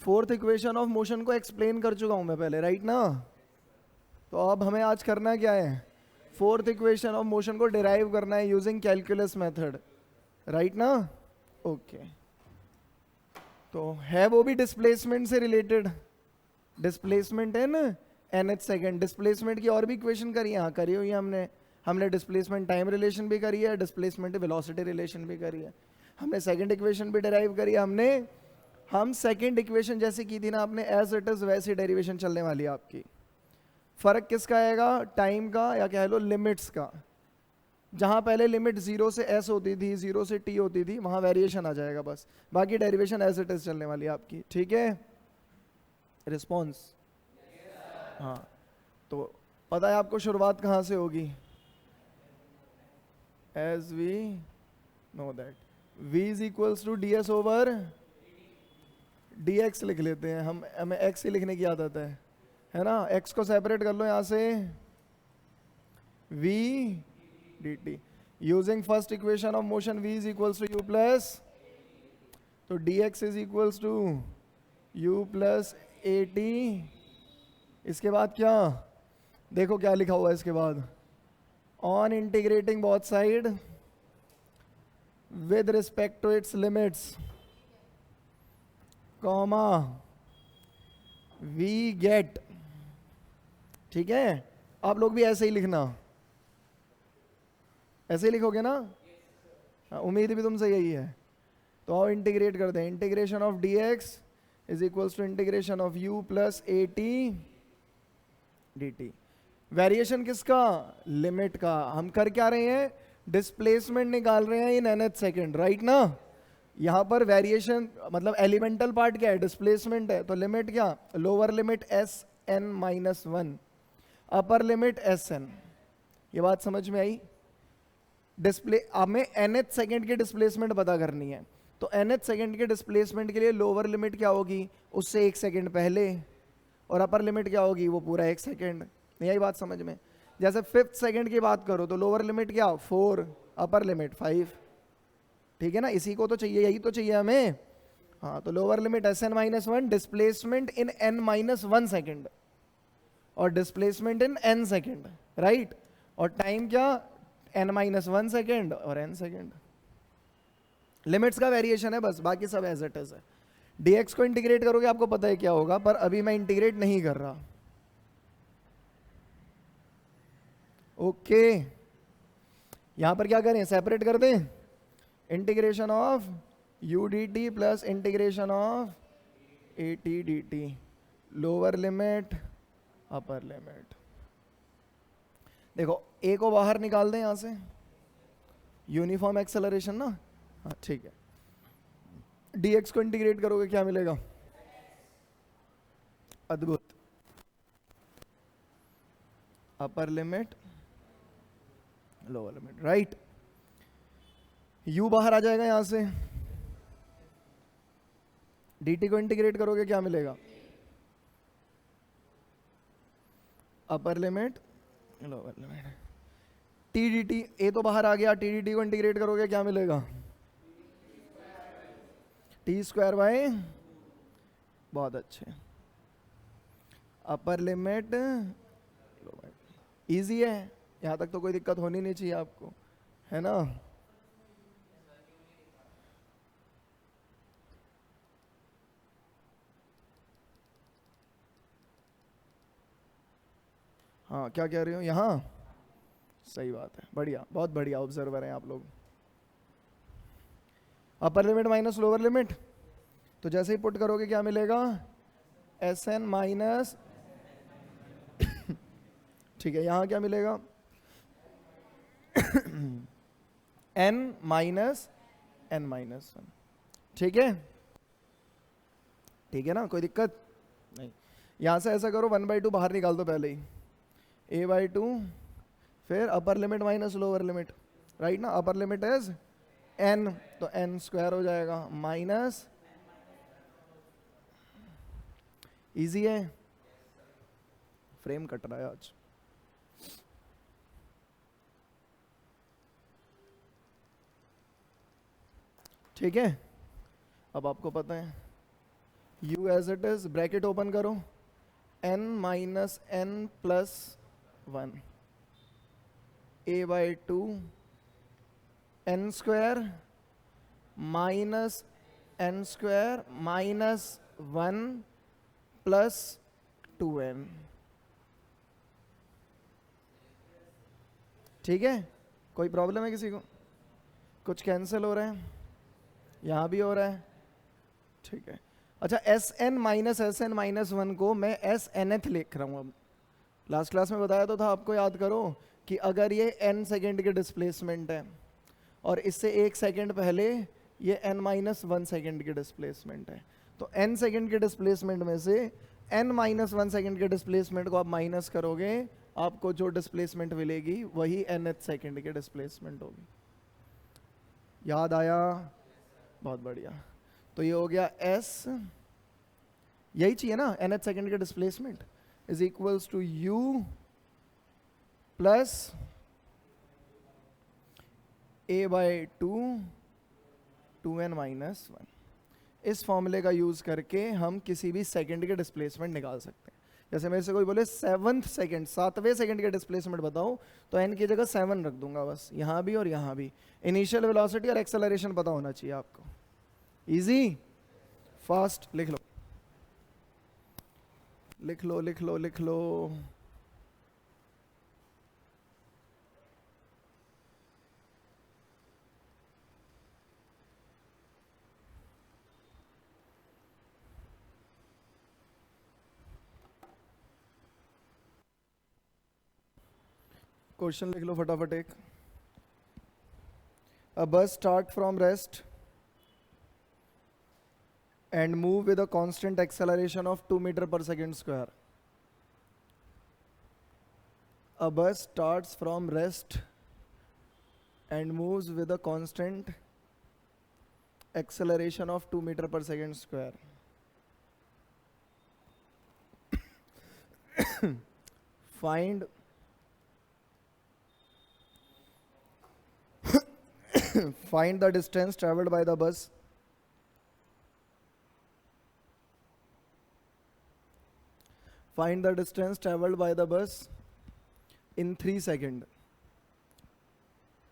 Fourth equation of motion को explain कर चुका हूं मैं पहले, राइट ना? तो अब हमें आज करना क्या है? फोर्थ इक्वेशन ऑफ मोशन को डिराइव करना है यूजिंग कैलकुलस मेथड, राइट ना? ओके, तो है वो भी डिस्प्लेसमेंट से रिलेटेड, डिस्प्लेसमेंट है ना, nth सेकेंड। डिस्प्लेसमेंट की और भी इक्वेशन करी है, हाँ करी हुई है हमने। हमने डिस्प्लेसमेंट टाइम रिलेशन भी करी है, डिस्प्लेसमेंट वेलोसिटी रिलेशन भी करी है, हमने सेकंड इक्वेशन भी डिराइव करी है हमने। हम सेकंड इक्वेशन जैसे की थी ना आपने, एज इट इज वैसी डेरिवेशन चलने वाली है आपकी। फर्क किसका आएगा? टाइम का, या कह लो लिमिट्स का। जहां पहले लिमिट 0 से s होती थी, 0 से t होती थी, वहां वेरिएशन आ जाएगा बस, बाकी डेरिवेशन एज इट इज चलने वाली है आपकी, ठीक है? रिस्पॉन्स, हाँ। तो पता है आपको शुरुआत कहाँ से होगी? As we know that v is equals to D S over D X लिख लेते हैं हम, हमें x ही लिखने की आदत है ना? x को सेपरेट कर लो यहाँ से, v dt using first equation of motion, v is equals to u plus, तो dx is equals to u plus A T. इसके बाद क्या? देखो क्या लिखा हुआ है इसके बाद, on integrating both side with respect to its limits, comma we get. ठीक है, आप लोग भी ऐसे ही लिखना, ऐसे ही लिखोगे ना? उम्मीद भी तुमसे यही है। तो आओ इंटीग्रेट कर दें, integration of D X is equals to integration of U plus A T D T. Variation किसका? लिमिट का। हम कर क्या रहे हैं? डिस्प्लेसमेंट निकाल रहे हैं इन nth सेकेंड, राइट ना? यहां पर वेरिएशन मतलब एलिमेंटल पार्ट क्या है? डिस्प्लेसमेंट है, तो लिमिट क्या? Lower limit S N minus one, upper limit S N. ये बात समझ में आई? डिस्प्ले हमें nth सेकेंड की डिस्प्लेसमेंट पता करनी है, तो nth सेकेंड के डिस्प्लेसमेंट के लिए लोअर लिमिट क्या होगी? उससे एक सेकेंड पहले, और अपर लिमिट क्या होगी? वो पूरा एक सेकेंड। यही बात समझ में? जैसे फिफ्थ सेकेंड की बात करो तो लोअर लिमिट क्या? 4, अपर लिमिट 5, ठीक है ना? इसी को तो चाहिए, यही तो चाहिए हमें। हाँ, तो lower limit S N minus one, displacement in N minus one second, और displacement in N second, right? और टाइम क्या? एन माइनस वन सेकेंड और एन सेकेंड। लिमिट्स का वेरिएशन है बस, बाकी सब एज इट इज है। dx को इंटीग्रेट करोगे आपको पता है क्या होगा, पर अभी मैं इंटीग्रेट नहीं कर रहा। ओके, यहां पर क्या करें? सेपरेट कर दें, integration of U D T plus integration of A T D T, lower limit upper limit. देखो ए को बाहर निकाल दें यहां से, यूनिफॉर्म एक्सेलरेशन ना, हाँ ठीक है। dx को इंटीग्रेट करोगे क्या मिलेगा? अद्भुत, अपर limit lower limit, right? u बाहर आ जाएगा यहां से, dt को इंटीग्रेट करोगे क्या मिलेगा? Upper limit lower limit. T D T, A तो बाहर आ गया, टी डी टी को इंटीग्रेट करोगे क्या मिलेगा? टी स्क्वायर बाय, बहुत अच्छे, अपर लिमिट। इजी है, यहां तक तो कोई दिक्कत होनी नहीं चाहिए आपको, है ना? हाँ, क्या कह रहे हो? यहाँ सही बात है, बढ़िया, बहुत बढ़िया ऑब्जर्वर हैं आप लोग। Upper limit minus lower limit, तो जैसे ही पुट करोगे क्या मिलेगा? एस एन माइनस, ठीक है, यहां क्या मिलेगा? N minus N minus one, ठीक है? ठीक है ना, कोई दिक्कत नहीं। यहां से ऐसा करो, 1/2 बाहर निकाल दो पहले ही, a/2, फिर upper limit minus lower limit, right ना? अपर लिमिट इज n, तो n स्क्वायर हो जाएगा माइनस, इजी है। फ्रेम कट रहा है आज। ठीक है, अब आपको पता है u as it is, bracket open करो, n minus n plus 1 a by 2 n square minus n square minus 1 plus 2n। ठीक है, कोई प्रॉब्लम है किसी को? कुछ कैंसिल हो रहे हैं, यहाँ भी हो रहा है। ठीक है, अच्छा एस एन माइनस वन को मैं एस एन एथ लिख रहा हूँ। अब लास्ट क्लास में बताया तो था आपको, याद करो कि अगर ये n सेकेंड की डिस्प्लेसमेंट है और इससे 1 सेकेंड पहले ये n माइनस 1 सेकेंड की डिस्प्लेसमेंट है, तो n सेकेंड के डिस्प्लेसमेंट में से n माइनस 1 सेकेंड के डिस्प्लेसमेंट को आप माइनस करोगे, आपको जो डिस्प्लेसमेंट मिलेगी वही nth सेकेंड की डिस्प्लेसमेंट होगी। याद आया? बहुत बढ़िया। तो ये हो गया s, यही चाहिए ना, nth सेकेंड के displacement is equals to u plus a by 2n minus 1। इस फॉर्मूले का यूज करके हम किसी भी सेकंड के डिस्प्लेसमेंट निकाल सकते हैं। जैसे मेरे से कोई बोले 7वें सेकंड, 7वें सेकंड के डिस्प्लेसमेंट बताओ, तो n की जगह 7 रख दूंगा बस, यहाँ भी और यहाँ भी। इनिशियल वेलोसिटी और एक्सेलरेशन पता होना चाहिए आपको। इजी, फास्ट लिख लो लिख लो लिख लो लिख लो। क्वेश्चन लिख लो फटाफट एक। A bus start from rest and move with a constant acceleration of 2 meter per second square. A bus starts from rest and moves with a constant acceleration of 2 meter per second square. Find find the distance traveled by the bus in 3 seconds.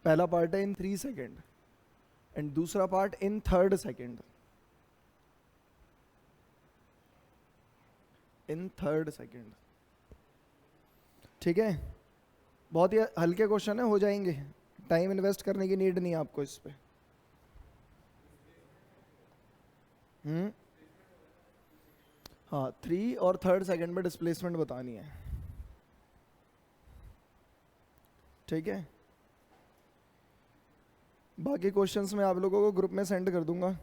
पहला part है in 3 seconds and दूसरा part in 3rd second. in 3rd second. ठीक है, बहुत ही हल्के question है, हो जाएंगे, टाइम इन्वेस्ट करने की नीड नहीं है आपको इस पे। हाँ, 3 और 3rd सेकंड में डिस्प्लेसमेंट बतानी है। ठीक है, बाकी क्वेश्चंस मैं आप लोगों को ग्रुप में सेंड कर दूंगा,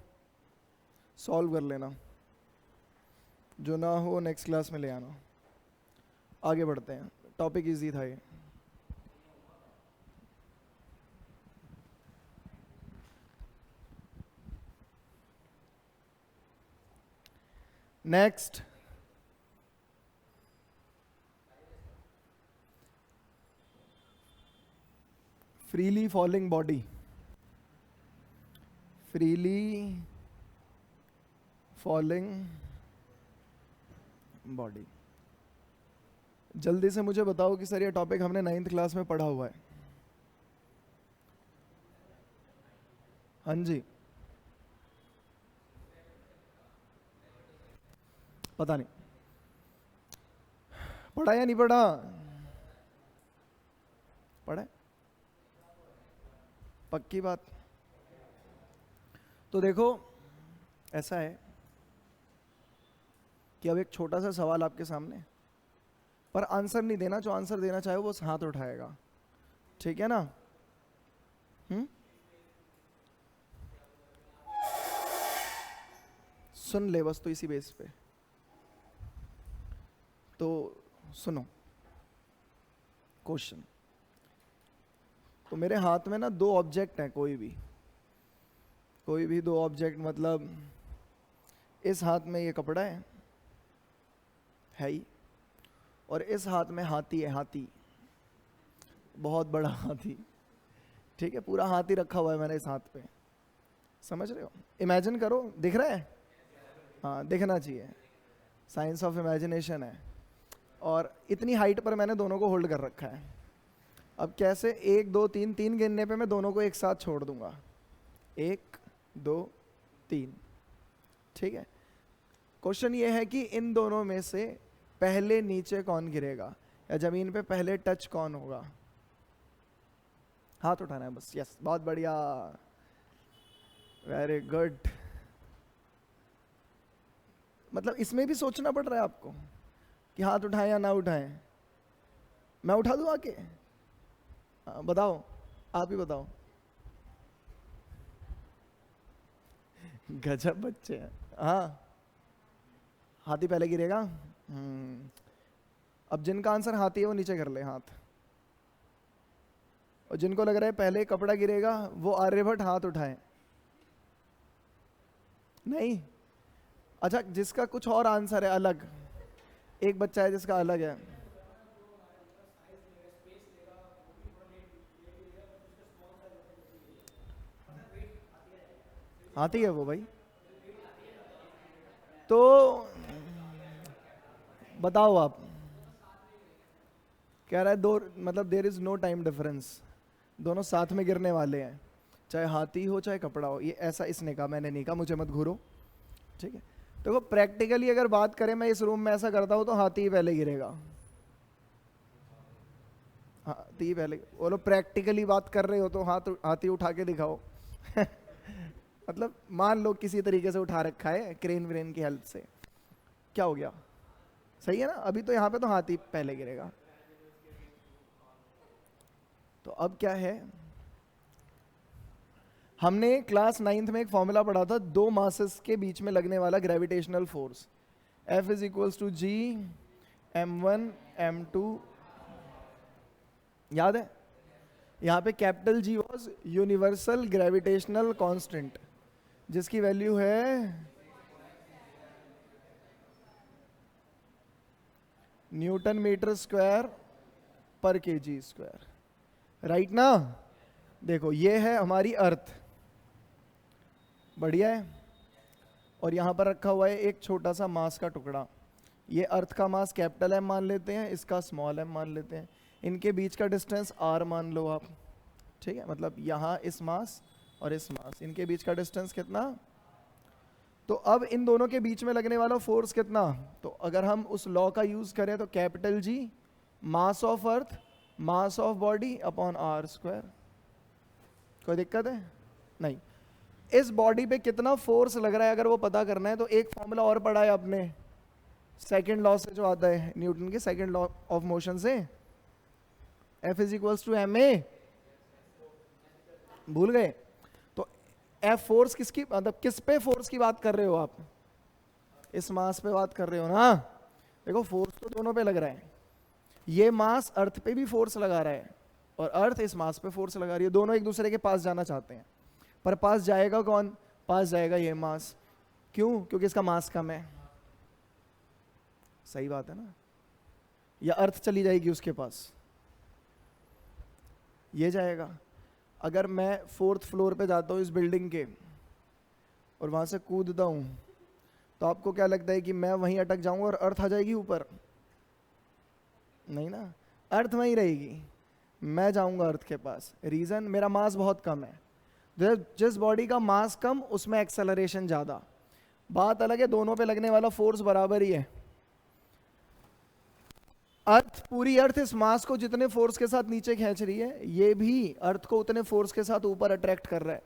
सॉल्व कर लेना, जो ना हो नेक्स्ट क्लास में ले आना। आगे बढ़ते हैं, टॉपिक इजी था ये। Next, freely falling body. Freely falling body. जल्दी से मुझे बताओ कि सर ये टॉपिक हमने 9th क्लास में पढ़ा हुआ है। हाँ जी, पता नहीं पढ़ा या नहीं पढ़ा? पढ़ा है? पक्की बात? तो देखो ऐसा है कि अब एक छोटा सा सवाल आपके सामने, पर आंसर नहीं देना, जो आंसर देना चाहे वो हाथ उठाएगा, ठीक है ना? सुन ले बस, तो इसी बेस पे तो सुनो क्वेश्चन। तो मेरे हाथ में ना 2 ऑब्जेक्ट हैं, कोई भी 2 ऑब्जेक्ट, मतलब इस हाथ में ये कपड़ा है ही, और इस हाथ में हाथी है, हाथी, बहुत बड़ा हाथी। ठीक है, पूरा हाथी रखा हुआ है मैंने इस हाथ पे, समझ रहे हो? इमेजिन करो, दिख रहा है? हाँ दिखना चाहिए, साइंस ऑफ इमेजिनेशन है। और इतनी हाइट पर मैंने दोनों को होल्ड कर रखा है। अब कैसे, 1 2 3, 3 गिनने पे मैं दोनों को एक साथ छोड़ दूंगा, 1 2 3, ठीक है। क्वेश्चन ये है कि इन दोनों में से पहले नीचे कौन गिरेगा, या जमीन पे पहले टच कौन होगा। हाथ उठाना है बस, यस बहुत बढ़िया, वेरी गुड। मतलब इसमें भी सोचना पड़ रहा है आपको कि हाथ उठाएं या ना उठाएं। मैं उठा दूं आके? बताओ, आप ही बताओ। गजब बच्चे हैं। हाँ, हाथी पहले गिरेगा। अब जिनका आंसर हाथी है वो नीचे कर ले हाथ, और जिनको लग रहा है पहले कपड़ा गिरेगा वो आर्यभट्ट हाथ उठाए। नहीं, अच्छा जिसका कुछ और आंसर है अलग, एक बच्चा है जिसका अलग है। हाथी है वो भाई। तो बताओ आप, कह रहा है दो, मतलब there is no time difference, दोनों साथ में गिरने वाले हैं, चाहे हाथी हो चाहे कपड़ा हो। ये ऐसा इसने कहा, मैंने नहीं कहा, मुझे मत घूरो, ठीक है। देखो प्रैक्टिकली अगर बात करें, मैं इस रूम में ऐसा करता हूँ तो हाथी ही पहले गिरेगा। हाथी पहले, बोलो प्रैक्टिकली बात कर रहे हो तो हाथी उठा के दिखाओ। मतलब मान लो किसी तरीके से उठा रखा है क्रेन व्रेन की हेल्प से, क्या हो गया, सही है ना। अभी तो यहाँ पे तो हाथी पहले गिरेगा। तो अब क्या है, हमने क्लास 9th में एक फॉर्मूला पढ़ा था दो मासेस के बीच में लगने वाला gravitational force, F is equals to G M1 M2, याद है। यहाँ पे capital G was universal gravitational constant, जिसकी वैल्यू है न्यूटन मीटर स्क्वायर पर केजी स्क्वायर, राइट ना। देखो ये है हमारी अर्थ, बढ़िया है, और यहाँ पर रखा हुआ है एक छोटा सा मास का टुकड़ा। ये अर्थ का मास कैपिटल M मान लेते हैं, इसका स्मॉल m मान लेते हैं, इनके बीच का डिस्टेंस r मान लो आप, ठीक है। मतलब यहाँ इस मास और इस मास, इनके बीच का डिस्टेंस कितना। तो अब इन दोनों के बीच में लगने वाला फोर्स कितना। तो अगर हम उस लॉ का यूज करें तो capital G mass of earth mass of body upon r square. कोई दिक्कत है? नहीं। इस बॉडी पे कितना फोर्स लग रहा है अगर वो पता करना है तो एक फॉर्मूला और पढ़ा है आपने, सेकेंड लॉ से जो आता है, न्यूटन के सेकेंड लॉ ऑफ मोशन से, F is equals to ma, भूल गए। तो F फोर्स किसकी, मतलब किस पे फोर्स की बात कर रहे हो आप, इस मास पे बात कर रहे हो ना। देखो फोर्स तो दोनों पे लग रहा है, ये मास अर्थ पे भी फोर्स लगा रहा है और अर्थ इस मास पे फोर्स लगा रही है, दोनों एक दूसरे के पास जाना चाहते हैं, पर पास जाएगा कौन, पास जाएगा ये मास। क्यों? क्योंकि इसका मास कम है, सही बात है ना। या अर्थ चली जाएगी उसके पास, ये जाएगा। अगर मैं 4th फ्लोर पे जाता हूँ इस बिल्डिंग के और वहां से कूदता हूँ, तो आपको क्या लगता है कि मैं वहीं अटक जाऊंगा और अर्थ आ जाएगी ऊपर? नहीं ना, अर्थ वहीं रहेगी, मैं जाऊंगा अर्थ के पास। रीजन, मेरा मास बहुत कम है। जिस बॉडी का मास कम उसमें एक्सेलरेशन ज्यादा। बात अलग है, दोनों पे लगने वाला फोर्स बराबर ही है। अर्थ, पूरी अर्थ इस मास को जितने फोर्स के साथ नीचे खींच रही है, ये भी अर्थ को उतने फोर्स के साथ ऊपर अट्रैक्ट कर रहा है।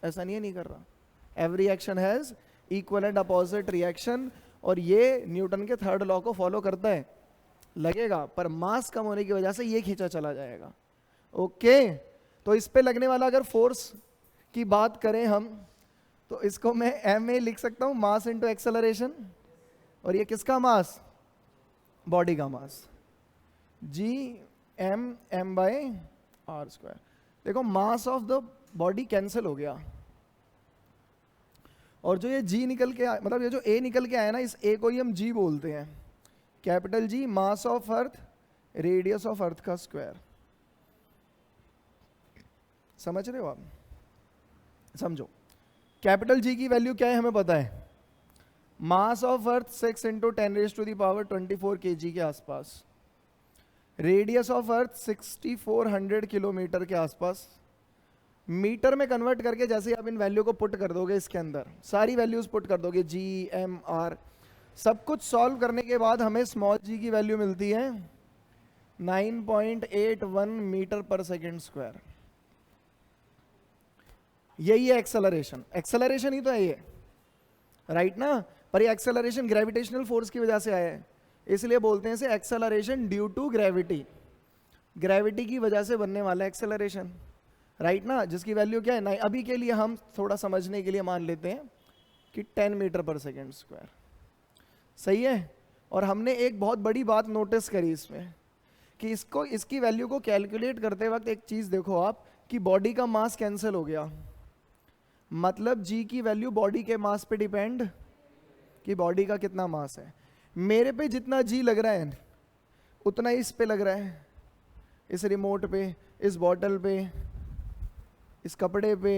ऐसा नहीं है, नहीं कर रहा। Every action has equal and opposite reaction, और ये न्यूटन के थर्ड लॉ को फॉलो करता है। लगेगा, पर मास कम होने की वजह से ये खींचा चला जाएगा। ओके, तो इस पे लगने वाला अगर फोर्स की बात करें हम, तो इसको मैं ma लिख सकता हूं, मास इंटू एक्सेलरेशन, और ये किसका मास, बॉडी का mass, G m by r square. देखो mass of the body cancel हो गया, और जो ये G निकल के आया, मतलब ये जो A निकल के आया ना, इस A को ही हम G बोलते हैं। Capital G mass of earth radius of earth का स्क्वायर। समझ रहे हो आप? समझो, कैपिटल G की वैल्यू क्या है हमें पता है, mass of earth 6 into 10⁻⁴ kg के आसपास, रेडियस ऑफ अर्थ 6400 किलोमीटर के आसपास। मीटर में कन्वर्ट करके जैसे ही आप इन वैल्यू को पुट कर दोगे, इसके अंदर सारी वैल्यूज पुट कर दोगे, जी एम आर, सब कुछ सॉल्व करने के बाद हमें स्मॉल जी की वैल्यू मिलती है 9.81 मीटर पर सेकेंड स्क्वायर। यही है एक्सेलरेशन। एक्सेलरेशन ही तो है ये, राइट ना? पर ये एक्सेलरेशन ग्रेविटेशनल फोर्स की वजह से आया है, इसलिए बोलते हैं इसे acceleration due to gravity. Gravity की वजह से बनने वाला एक्सेलरेशन, राइट ना? जिसकी वैल्यू क्या है, नहीं, अभी के लिए हम थोड़ा समझने के लिए मान लेते हैं कि 10 मीटर पर सेकेंड स्क्वायर। सही है। और हमने एक बहुत बड़ी बात नोटिस करी इसमें कि इसकी वैल्यू को कैलकुलेट करते वक्त एक चीज देखो आप, कि बॉडी का मास कैंसिल हो गया, मतलब जी की वैल्यू बॉडी के मास पे डिपेंड, कि बॉडी का कितना मास है। मेरे पे जितना जी लग रहा है उतना इस पे लग रहा है, इस रिमोट पे, इस बॉटल पे, इस कपड़े पे,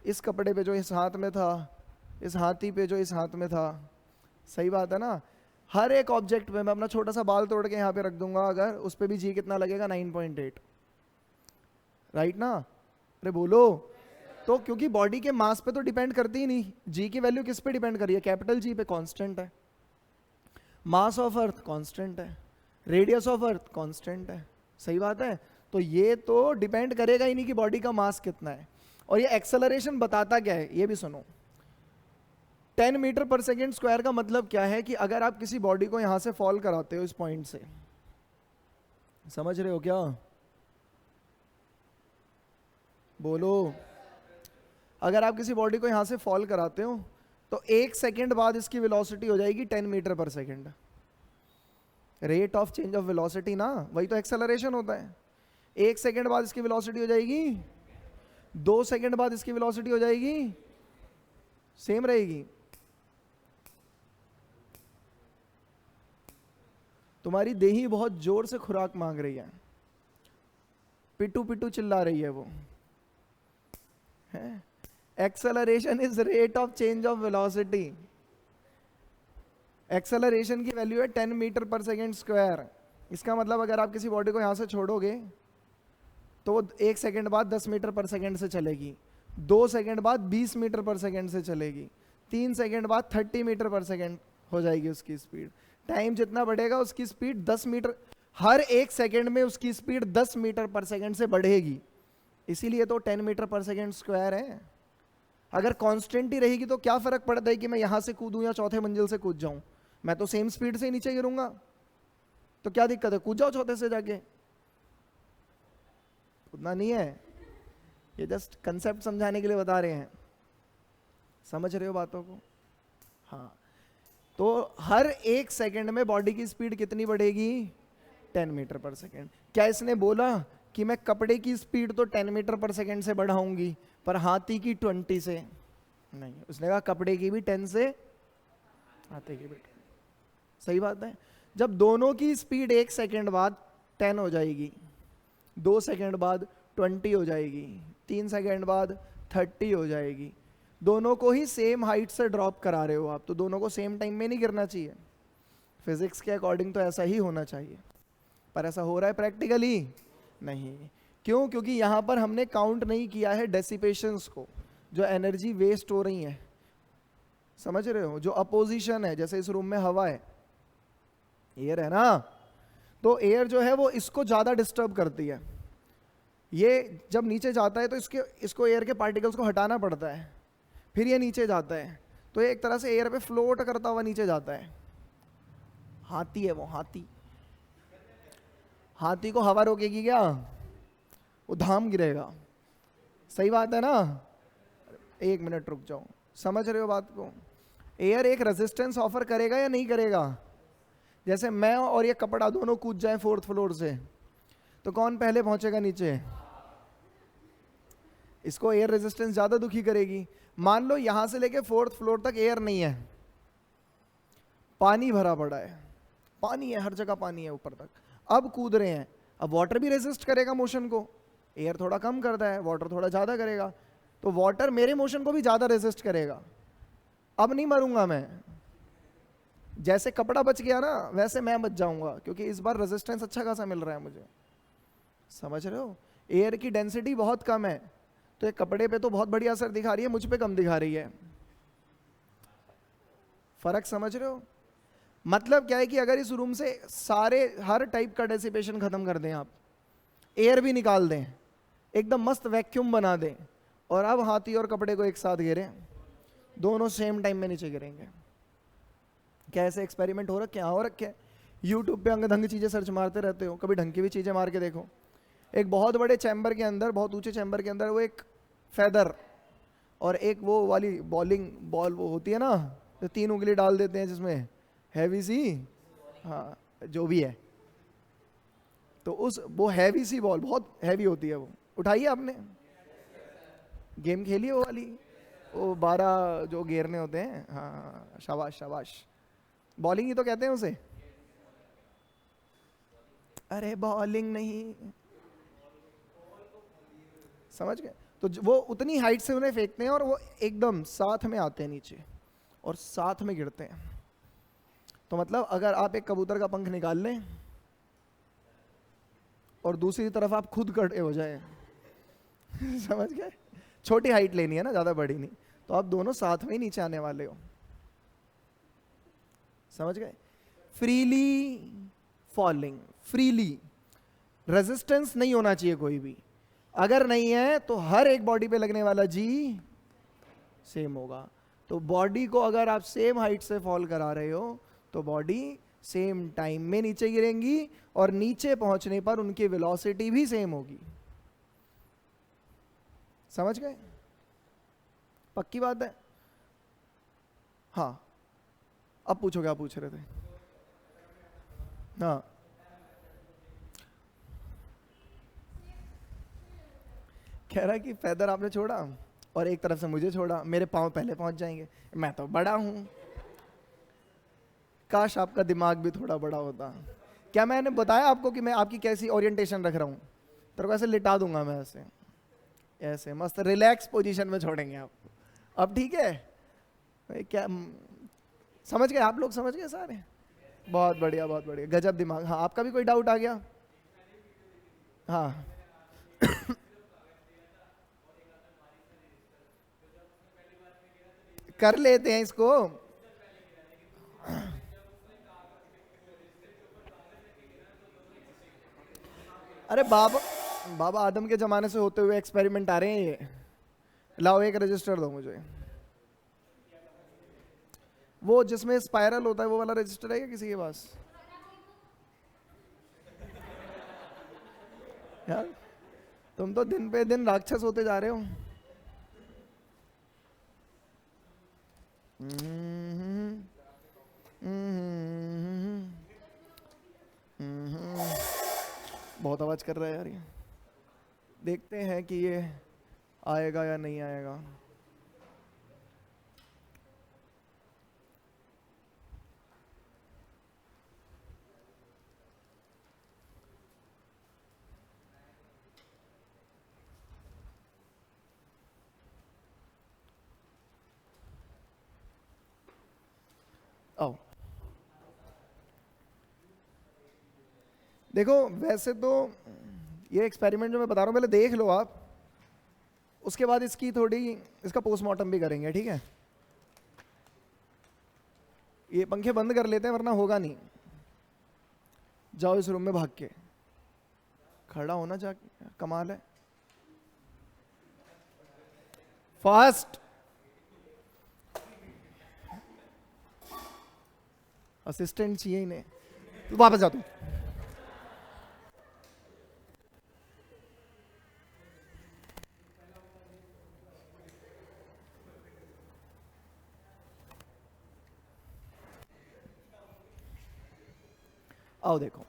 इस कपड़े पे जो इस हाथ में था, इस हाथी पे जो इस हाथ में था। सही बात है ना? हर एक ऑब्जेक्ट पे मैं अपना छोटा सा बाल तोड़ के यहाँ पे रख दूंगा, अगर उस पे भी जी कितना लगेगा, 9.8, राइट ना? अरे बोलो। तो क्योंकि बॉडी के मास पे तो डिपेंड करती ही नहीं, जी की वैल्यू किस पे डिपेंड कर रही है, कैपिटल जी पे, कांस्टेंट है। मास ऑफ अर्थ कांस्टेंट है, रेडियस ऑफ अर्थ कांस्टेंट है। सही बात है। तो ये तो डिपेंड करेगा ही नहीं कि बॉडी का मास कितना है। और ये एक्सेलरेशन बताता क्या है, ये भी सुनो। 10 मीटर पर सेकेंड स्क्वायर का मतलब क्या है कि अगर आप किसी बॉडी को यहां से फॉल कराते हो इस पॉइंट से, समझ रहे हो क्या? बोलो। अगर आप किसी बॉडी को यहां से फॉल कराते हो तो 1 सेकेंड बाद इसकी वेलोसिटी हो जाएगी 10 मीटर पर second. Rate of change of velocity ना, वही तो एक्सेलरेशन होता है। 1 सेकेंड बाद इसकी वेलोसिटी हो जाएगी, 2 सेकेंड बाद इसकी वेलोसिटी हो जाएगी, सेम रहेगी। तुम्हारी देही बहुत जोर से खुराक मांग रही है, पिटू पिटू चिल्ला रही है वो, है? Acceleration is rate of change of velocity. Acceleration की वैल्यू है 10 मीटर पर सेकेंड स्क्वायर। इसका मतलब अगर आप किसी बॉडी को यहां से छोड़ोगे तो वो 1 सेकेंड बाद 10 मीटर पर सेकेंड से चलेगी, 2 सेकेंड बाद 20 मीटर पर सेकेंड से चलेगी, 3 सेकेंड बाद 30 मीटर पर सेकेंड हो जाएगी उसकी स्पीड। टाइम जितना बढ़ेगा उसकी स्पीड 10 मीटर, हर 1 सेकेंड में उसकी स्पीड 10 मीटर पर सेकेंड से बढ़ेगी। इसीलिए तो 10 मीटर पर सेकेंड स्क्वायर है। अगर कांस्टेंट ही रहेगी तो क्या फर्क पड़ता है कि मैं यहां से कूदूं या चौथे मंजिल से कूद जाऊं, मैं तो सेम स्पीड से ही नीचे गिरूंगा। तो क्या दिक्कत है, कूद जाओ चौथे से जाके। कूदना नहीं है, ये जस्ट कंसेप्ट समझाने के लिए बता रहे हैं। समझ रहे हो बातों को? हाँ। तो हर 1 सेकेंड में बॉडी की स्पीड कितनी बढ़ेगी, 10 मीटर पर सेकेंड। क्या इसने बोला कि मैं कपड़े की स्पीड तो 10 मीटर पर सेकेंड से बढ़ाऊंगी पर हाथी की 20 से नहीं? उसने कहा कपड़े की भी 10 से, हाथी की भी 10। सही बात है। जब दोनों की स्पीड 1 सेकेंड बाद 10 हो जाएगी, 2 सेकेंड बाद 20 हो जाएगी, 3 सेकेंड बाद 30 हो जाएगी, दोनों को ही सेम हाइट से ड्रॉप करा रहे हो आप, तो दोनों को सेम टाइम में नहीं गिरना चाहिए। फिजिक्स के अकॉर्डिंग तो ऐसा ही होना चाहिए, पर ऐसा हो रहा है प्रैक्टिकली नहीं। क्यों? क्योंकि यहां पर हमने काउंट नहीं किया है डेसिपेशंस को, जो एनर्जी वेस्ट हो रही है। समझ रहे हो? जो अपोजिशन है, जैसे इस रूम में हवा है, एयर है ना, तो एयर जो है वो इसको ज्यादा डिस्टर्ब करती है। ये जब नीचे जाता है तो इसको एयर के पार्टिकल्स को हटाना पड़ता है, फिर ये नीचे जाता है, तो ये एक तरह से एयर पे फ्लोट करता हुआ नीचे जाता है। हाथी है वो, हाथी। हाथी को हवा रोकेगी क्या? वो धाम गिरेगा। सही बात है ना? 1 मिनट रुक जाओ, समझ रहे हो बात को? एयर एक रेजिस्टेंस ऑफर करेगा या नहीं करेगा? जैसे मैं और ये कपड़ा दोनों कूद जाए 4th फ्लोर से, तो कौन पहले पहुंचेगा नीचे? इसको एयर रेजिस्टेंस ज्यादा दुखी करेगी। मान लो यहां से लेके 4th फ्लोर तक एयर नहीं है, पानी भरा पड़ा है, पानी है, हर जगह पानी है ऊपर तक। अब कूद रहे हैं, अब वाटर भी रेजिस्ट करेगा मोशन को, एयर थोड़ा कम करता है, वाटर थोड़ा ज्यादा करेगा, तो वाटर मेरे मोशन को भी ज्यादा रेजिस्ट करेगा। अब नहीं मरूंगा मैं, जैसे कपड़ा बच गया ना वैसे मैं बच जाऊंगा, क्योंकि इस बार रेजिस्टेंस अच्छा खासा मिल रहा है मुझे। समझ रहे हो? एयर की डेंसिटी बहुत कम है, तो एक कपड़े पे तो बहुत बढ़िया असर दिखा रही है, मुझ पे कम दिखा रही है। फर्क समझ रहे हो? मतलब क्या है कि अगर इस रूम से सारे हर टाइप का डेसिपेशन खत्म कर दें, आप एयर भी निकाल दें, एकदम मस्त वैक्यूम बना दें, और अब हाथी और कपड़े को एक साथ गिरें, दोनों सेम टाइम में नीचे गिरेंगे। क्या ऐसे एक्सपेरिमेंट हो रखे हैं? हो रखे हैं। यूट्यूब पे अंग ढंग चीज़ें सर्च मारते रहते हो, कभी ढंग की भी चीज़ें मार के देखो। एक बहुत बड़े चैम्बर के अंदर, बहुत ऊंचे चैम्बर के अंदर, वो एक फेदर और एक वो वाली बॉलिंग बॉल वो होती है ना, तो 3 उंगली डाल देते हैं जिसमें, हैवी सी, हाँ जो भी है, तो उस वो हैवी सी बॉल बहुत हैवी होती है, वो उठाइए आपने, गेम खेली है वो वाली, वो 12 जो घेरने होते हैं, हाँ शाबाश शाबाश, बॉलिंग ही तो कहते हैं उसे। अरे बॉलिंग नहीं, समझ गए? तो वो उतनी हाइट से उन्हें फेंकते हैं और वो एकदम साथ में आते हैं नीचे और साथ में गिरते हैं। तो मतलब अगर आप एक कबूतर का पंख निकाल लें और दूसरी तरफ आप खुद खड़े हो जाए समझ गए? छोटी हाइट लेनी है ना, ज्यादा बड़ी नहीं, तो आप दोनों साथ में ही नीचे आने वाले हो। समझ गए? फ्रीली फॉलिंग, फ्रीली, रेजिस्टेंस नहीं होना चाहिए कोई भी। अगर नहीं है तो हर एक बॉडी पे लगने वाला जी सेम होगा। तो बॉडी को अगर आप सेम हाइट से फॉल करा रहे हो तो बॉडी सेम टाइम में नीचे गिरेंगी, और नीचे पहुंचने पर उनकी वेलोसिटी भी सेम होगी। समझ गए? पक्की बात है? हाँ, अब पूछो क्या पूछ रहे थे? हाँ, कह रहा है कि फेदर आपने छोड़ा और एक तरफ से मुझे छोड़ा, मेरे पाँव पहले पहुंच जाएंगे, मैं तो बड़ा हूं। काश आपका दिमाग भी थोड़ा बड़ा होता। क्या मैंने बताया आपको कि मैं आपकी कैसी ओरिएंटेशन रख रहा हूं? तेरे को ऐसे लिटा दूंगा मैं, ऐसे ऐसे मस्त रिलैक्स पोजीशन में छोड़ेंगे आप। अब ठीक है? क्या समझ गए आप लोग? समझ गए सारे? बहुत बढ़िया, बहुत बढ़िया, गजब दिमाग। हाँ, आपका भी कोई डाउट आ गया? हाँ कर लेते हैं इसको। अरे बाबा, बाबा आदम के जमाने से होते हुए एक्सपेरिमेंट आ रहे हैं ये। लाओ एक रजिस्टर दो मुझे, वो जिसमें स्पाइरल होता है वो वाला रजिस्टर है क्या किसी के पास? यार तुम तो दिन पे दिन राक्षस होते जा रहे हो। हम्म, हम्म, हम्म, बहुत आवाज कर रहा है यार ये। देखते हैं कि ये आएगा या नहीं आएगा। आओ, देखो वैसे तो ये एक्सपेरिमेंट जो मैं बता रहा हूँ पहले देख लो आप, उसके बाद इसकी थोड़ी इसका पोस्टमार्टम भी करेंगे, ठीक है? ये पंखे बंद कर लेते हैं वरना होगा नहीं। जाओ इस रूम में भाग के खड़ा होना, जा कमाल है। फास्ट, असिस्टेंट चाहिए इन्हें, तो वापस जा तू। आओ देखो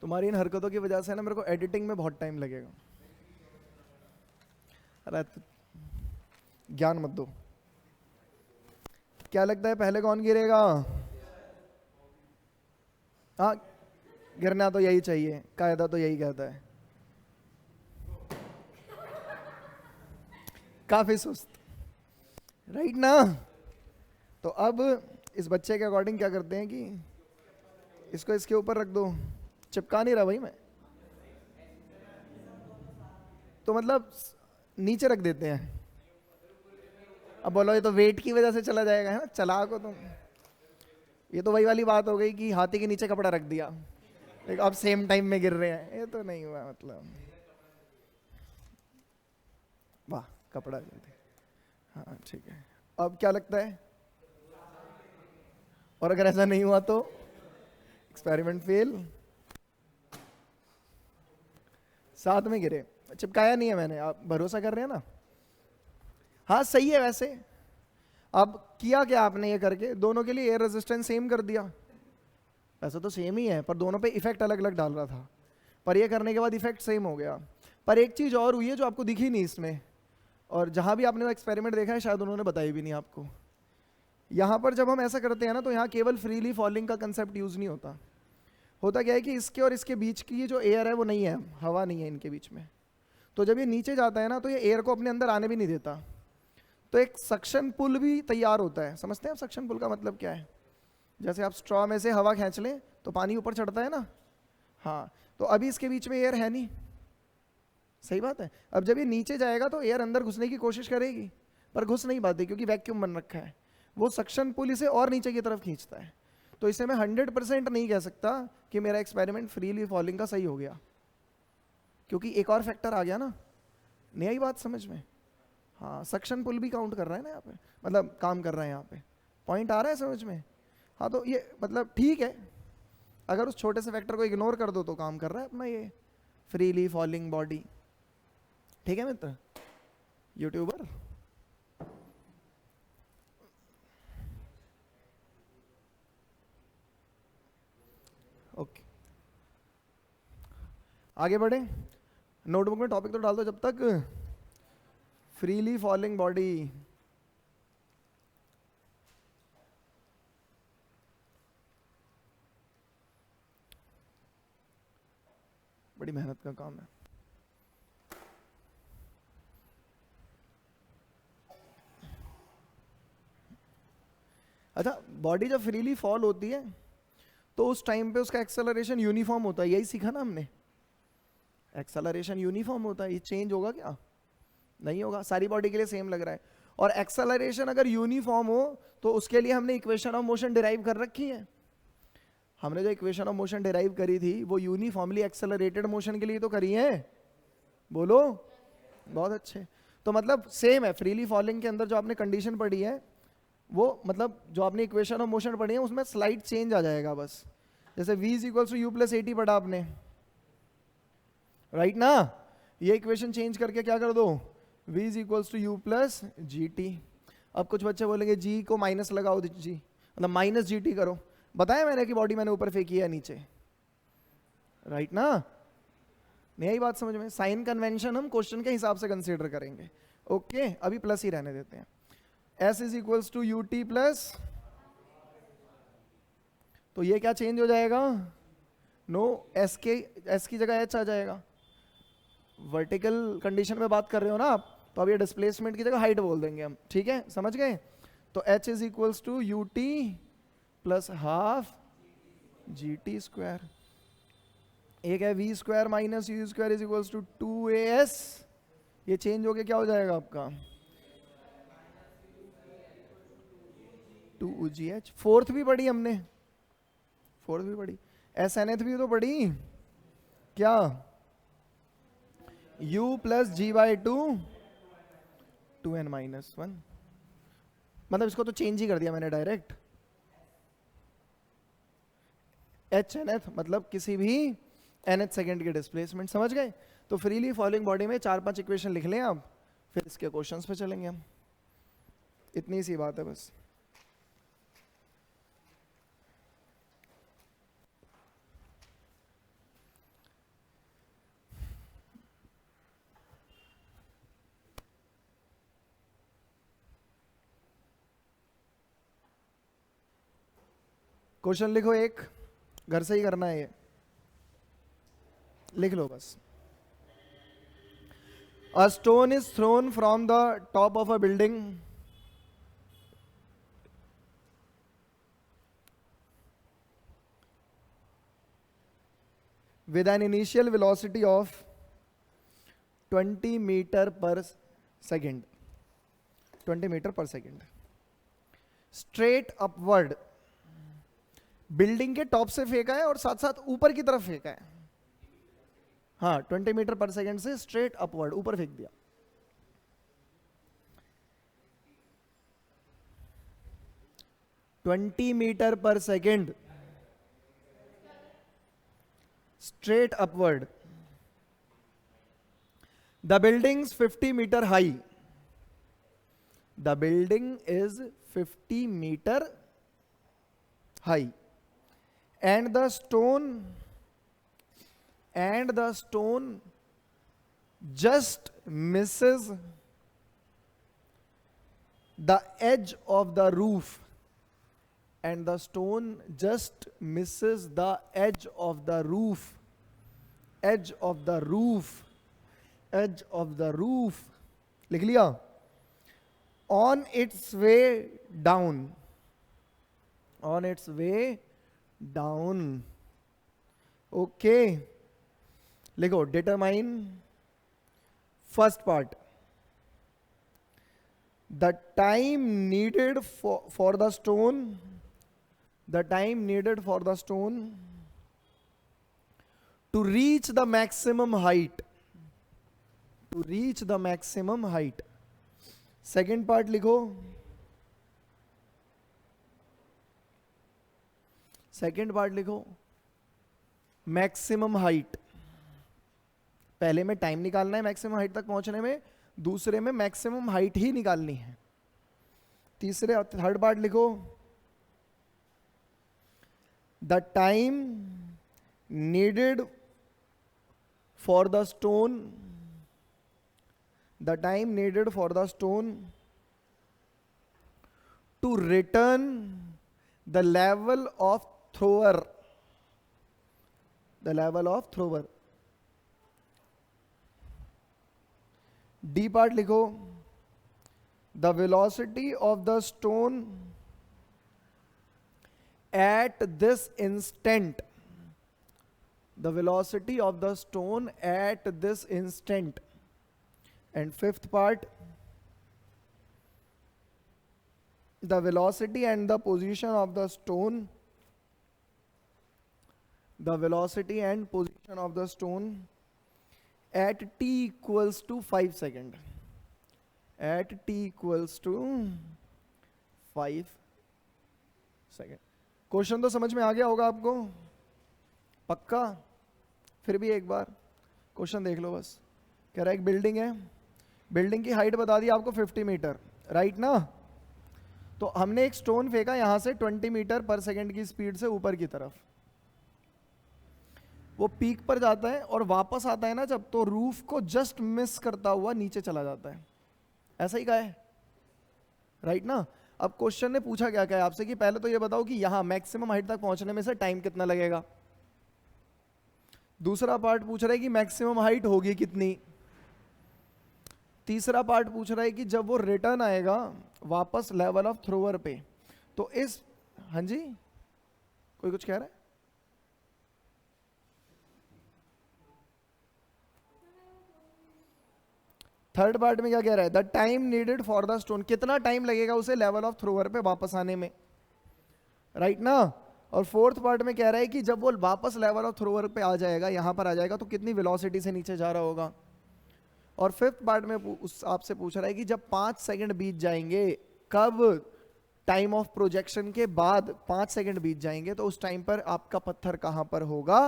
तुम्हारी इन हरकतों की वजह से ना मेरे को एडिटिंग में बहुत टाइम लगेगा। अरे ज्ञान मत दो। क्या लगता है पहले कौन गिरेगा? हाँ, गिरना तो यही चाहिए, कायदा तो यही कहता है। काफी सुस्त, राइट ना। तो अब इस बच्चे के अकॉर्डिंग क्या करते हैं कि इसको इसके ऊपर रख दो, चिपका नहीं रहा भाई मैं, तो मतलब नीचे रख देते हैं। अब बोलो ये तो वेट की वजह से चला जाएगा, है ना, चला को तुम, ये तो वही वाली बात हो गई कि हाथी के नीचे कपड़ा रख दिया, लेकिन अब सेम टाइम में गिर रहे हैं, ये तो नहीं हुआ मतलब। वाह, कपड़ा जल्दी, हाँ ठीक है। अब क्या लगता है, और अगर ऐसा नहीं हुआ तो एक्सपेरिमेंट फेल, साथ में गिरे, चिपकाया नहीं है मैंने, आप भरोसा कर रहे हैं ना। हाँ सही है वैसे। अब किया क्या आपने, ये करके दोनों के लिए एयर रेजिस्टेंस सेम कर दिया, वैसे तो सेम ही है पर दोनों पे इफेक्ट अलग अलग डाल रहा था, पर ये करने के बाद इफेक्ट सेम हो गया। पर एक चीज़ और हुई है जो आपको दिखी नहीं इसमें, और जहाँ भी आपने वो एक्सपेरिमेंट देखा है शायद उन्होंने बताई भी नहीं आपको। यहाँ पर जब हम ऐसा करते हैं ना, तो यहाँ केवल फ्रीली फॉलिंग का कंसेप्ट यूज़ नहीं होता। होता क्या है कि इसके और इसके बीच की ये जो एयर है वो नहीं है, हवा नहीं है इनके बीच में, तो जब ये नीचे जाता है ना तो ये एयर को अपने अंदर आने भी नहीं देता, तो एक सक्शन पुल भी तैयार होता है। समझते हैं आप सक्शन पुल का मतलब क्या है? जैसे आप स्ट्रॉ में से हवा खींच लें तो पानी ऊपर चढ़ता है ना, हाँ, तो अभी इसके बीच में एयर है नहीं, सही बात है। अब जब ये नीचे जाएगा तो एयर अंदर घुसने की कोशिश करेगी, पर घुस नहीं पाती क्योंकि वैक्यूम बन रखा है, वो सक्शन पुल इसे और नीचे की तरफ खींचता है। तो इसे मैं 100% नहीं कह सकता कि मेरा एक्सपेरिमेंट फ्रीली फॉलिंग का सही हो गया, क्योंकि एक और फैक्टर आ गया ना, नहीं आई बात समझ में? हाँ, सक्शन पुल भी काउंट कर रहा है ना यहाँ पे, मतलब काम कर रहा है यहाँ पे, पॉइंट आ रहा है समझ में? हाँ, तो ये मतलब ठीक है, अगर उस छोटे से फैक्टर को इग्नोर कर दो तो काम कर रहा है अपना ये फ्रीली फॉलिंग बॉडी। ठीक है मित्र यूट्यूबर। ओके, आगे बढ़े, नोटबुक में टॉपिक तो डाल दो जब तक। फ्रीली फॉलिंग बॉडी, बड़ी मेहनत का काम है। अच्छा, बॉडी जब फ्रीली फॉल होती है तो उस टाइम पे उसका एक्सेलरेशन यूनिफॉर्म होता है, यही सीखा ना हमने, एक्सेलरेशन यूनिफॉर्म होता है। ये चेंज होगा क्या? नहीं होगा, सारी बॉडी के लिए सेम लग रहा है। और एक्सेलरेशन अगर यूनिफॉर्म हो तो उसके लिए हमने इक्वेशन ऑफ मोशन डिराइव कर रखी है। हमने जो इक्वेशन ऑफ मोशन डिराइव करी थी वो यूनिफॉर्मली एक्सेलरेटेड मोशन के लिए तो करी है, बोलो, बहुत अच्छे। तो मतलब सेम है, फ्रीली फॉलिंग के अंदर जो आपने कंडीशन पढ़ी है वो, मतलब जो आपने इक्वेशन ऑफ मोशन पढ़ी है उसमें स्लाइड चेंज आ जाएगा बस। जैसे v is equals to U plus A T पढ़ा आपने, राइट ना, ये इक्वेशन चेंज करके क्या कर दो, v is equals to U plus G T. अब कुछ बच्चे बोलेंगे g को माइनस लगाओ, जी मतलब माइनस जी टी करो, बताया मैंने कि बॉडी मैंने ऊपर फेंकी है नीचे, राइट ना, नहीं आई बात समझ में? साइन कन्वेंशन हम क्वेश्चन के हिसाब से कंसीडर करेंगे। ओके, अभी प्लस ही रहने देते हैं। s is equals to U T plus, तो ये क्या चेंज हो जाएगा, नो, s की जगह h आ जाएगा। वर्टिकल कंडीशन में बात कर रहे हो ना आप, तो अब ये डिस्प्लेसमेंट की जगह हाइट बोल देंगे हम, ठीक है, समझ गए? तो h is equals to U T plus half G T square. एक है V square minus U square is equals to 2as, ये चेंज होके क्या हो जाएगा आपका 2gh। फोर्थ भी पढ़ी हमने, फोर्थ भी पढ़ी, एस एन एथ भी तो पढ़ी, क्या u plus G by two N minus one, मतलब इसको तो चेंज ही कर दिया मैंने डायरेक्ट, एच एन एथ मतलब किसी भी nth सेकेंड के डिस्प्लेसमेंट, समझ गए? तो फ्रीली फॉलिंग बॉडी में 4-5 इक्वेशन लिख लें आप, फिर इसके क्वेश्चंस पे चलेंगे हम, इतनी सी बात है बस। क्वेश्चन लिखो एक, घर से ही करना है ये, लिख लो बस। A stone is thrown from the top of a building with an initial velocity of 20 meter per second. 20 meter per second. Straight upward. Building के टॉप से फेंका है और साथ साथ ऊपर की तरफ फेंका है. हाँ, 20 मीटर पर सेकेंड से स्ट्रेट अपवर्ड ऊपर फेंक दिया. ट्वेंटी मीटर पर second straight upward. The building's 50 meter high. The building is 50 meter high. And the stone just misses the edge of the roof. And the stone just misses the edge of the roof. Edge of the roof. Edge of the roof. लिख लिया. On its way down. On its way down. Okay. लिखो. Determine first part. The time needed for the stone. The time needed for the stone to reach the maximum height. To reach the maximum height. Second part लिखो. Second part लिखो. Maximum height. पहले में time निकालना है maximum height तक पहुंचने में, दूसरे में मैक्सिमम हाइट ही निकालनी है. तीसरे थर्ड पार्ट लिखो. The time needed for the stone, the time needed for the stone to return the level of thrower, the level of thrower. D part लिखो. The velocity of the stone at this instant. The velocity of the stone at this instant. And fifth part, the velocity and the position of the stone. The velocity and position of the stone at t equals to 5 seconds. At t equals to 5 seconds. Question तो समझ में आ गया होगा आपको पक्का. फिर भी एक बार क्वेश्चन देख लो बस. कह रहा है एक बिल्डिंग है, बिल्डिंग की हाइट बता दी आपको 50 मीटर, राइट ना. तो हमने एक स्टोन फेंका यहां से 20 मीटर पर सेकंड की स्पीड से ऊपर की तरफ. वो पीक पर जाता है और वापस आता है ना जब, तो रूफ को जस्ट मिस करता हुआ नीचे चला जाता है. ऐसा ही कहा है, राइट ना. अब क्वेश्चन ने पूछा क्या क्या है आपसे कि पहले तो ये बताओ कि यहां मैक्सिमम हाइट तक पहुंचने में से टाइम कितना लगेगा. दूसरा पार्ट पूछ रहा है कि मैक्सिमम हाइट होगी कितनी. तीसरा पार्ट पूछ रहा है कि जब वो रिटर्न आएगा वापस लेवल ऑफ थ्रोवर पे, तो इस, हाँ जी कोई कुछ कह रहा है. थर्ड पार्ट में क्या कह रहा है. The time needed for the stone, कितना टाइम लगेगा उसे लेवल ऑफ थ्रोवर पे वापस आने में, राइट ना. और फोर्थ पार्ट में कह रहा है कि जब वो वापस लेवल ऑफ थ्रोवर पे आ जाएगा, यहां पर आ जाएगा, तो कितनी वेलोसिटी से नीचे जा रहा होगा. और फिफ्थ पार्ट में आपसे पूछ रहा है कि जब 5 सेकंड बीत जाएंगे, कब, टाइम ऑफ प्रोजेक्शन के बाद 5 सेकंड बीत जाएंगे, तो उस टाइम पर आपका पत्थर कहां पर होगा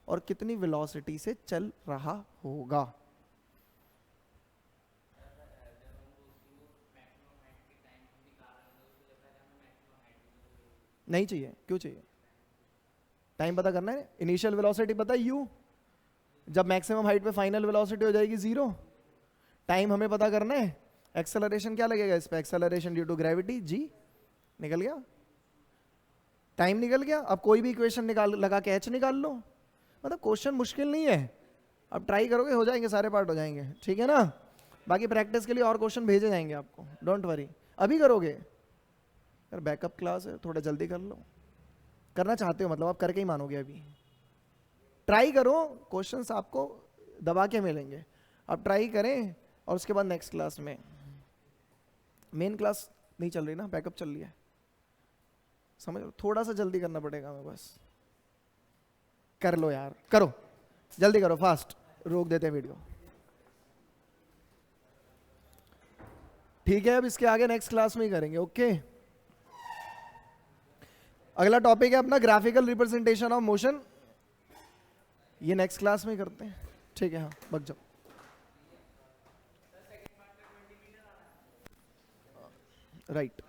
और कितनी वेलोसिटी से चल रहा होगा. नहीं चाहिए, क्यों चाहिए. टाइम पता करना है. इनिशियल वेलोसिटी पता है u, जब मैक्सिमम हाइट पे फाइनल वेलोसिटी हो जाएगी 0. टाइम हमें पता करना है. एक्सेलरेशन क्या लगेगा इस पे, acceleration due to gravity g. निकल गया, टाइम निकल गया. अब कोई भी इक्वेशन निकाल, लगा के h निकाल लो. मतलब क्वेश्चन मुश्किल नहीं है, अब ट्राई करोगे हो जाएंगे, सारे पार्ट हो जाएंगे, ठीक है ना. बाकी प्रैक्टिस के लिए और क्वेश्चन भेजे जाएंगे आपको, डोंट वरी। अभी करोगे यार, बैकअप क्लास है, थोड़ा जल्दी कर लो। करना चाहते हो मतलब, आप करके ही मानोगे। अभी ट्राई करो, क्वेश्चंस आपको दबा के मिलेंगे, आप ट्राई करें। और उसके बाद नेक्स्ट क्लास में, मेन क्लास नहीं चल रही ना, बैकअप चल रही है, समझ लो, थोड़ा सा जल्दी करना पड़ेगा हमें बस। कर लो यार, करो जल्दी करो, फास्ट, रोक देते हैं वीडियो। ठीक है, अब इसके आगे नेक्स्ट क्लास में ही करेंगे, ओके। अगला टॉपिक है अपना ग्राफिकल रिप्रेजेंटेशन ऑफ मोशन, ये नेक्स्ट क्लास में ही करते हैं, ठीक है। हाँ, बग जाओ। राइट।